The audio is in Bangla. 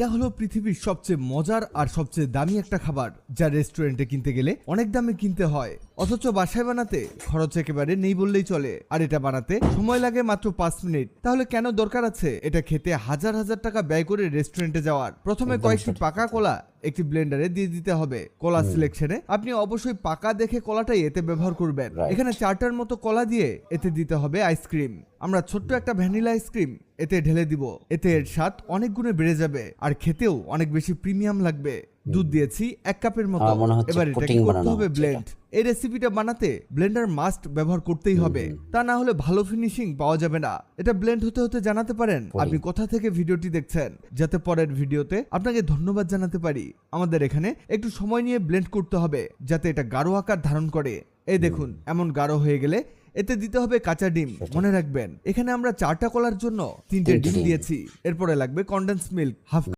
এটা হলো পৃথিবীর সবচেয়ে মজার আর সবচেয়ে দামি একটা খাবার, যা রেস্টুরেন্টে কিনতে গেলে অনেক দামে কিনতে হয়, অথচ বাসায় বানাতে খরচ একেবারে নেই বললেই চলে। আর এটা বানাতে সময় লাগে মাত্র 5 মিনিট। তাহলে কেন দরকার আছে এটা খেতে হাজার হাজার টাকা ব্যয় করে রেস্টুরেন্টে যাওয়ার? প্রথমে কয়েকটি পাকা কলা একটি ব্লেন্ডারে দিয়ে দিতে হবে। কলা সিলেকশনে আপনি অবশ্যই পাকা দেখে কলাটাই এতে ব্যবহার করবেন। এখানে 4টার মতো কলা দিয়ে এতে দিতে হবে আইসক্রিম। আমরা ছোট্ট একটা ভ্যানিলা আইসক্রিম এতে ঢেলে দিব। এতে এর স্বাদ অনেক গুণে বেড়ে যাবে আর খেতেও অনেক বেশি প্রিমিয়াম লাগবে। দুধ দিয়েছি 1 কাপের মতো। এবার এটাকে করতে হবে ব্লেন্ড। এই রেসিপিটা বানাতে ব্লেন্ডার মাস্ট ব্যবহার করতেই হবে, তা না হলে ভালো ফিনিশিং পাওয়া যাবে না। এটা ব্লেন্ড হতে হতে জানাতে পারেন আপনি কোথা থেকে ভিডিওটি দেখছেন, যাতে পরের ভিডিওতে আপনাকে ধন্যবাদ জানাতে পারি। আমাদের এখানে একটু সময় নিয়ে ব্লেন্ড করতে হবে যাতে এটা গাঢ় আকার ধারণ করে। এই দেখুন, এমন গাঢ় হয়ে গেলে এতে দিতে হবে কাঁচা ডিম। মনে রাখবেন এখানে আমরা 4টা কলার জন্য 3টে ডিম দিয়েছি। এরপরে লাগবে কনডেন্স মিল্ক হাফ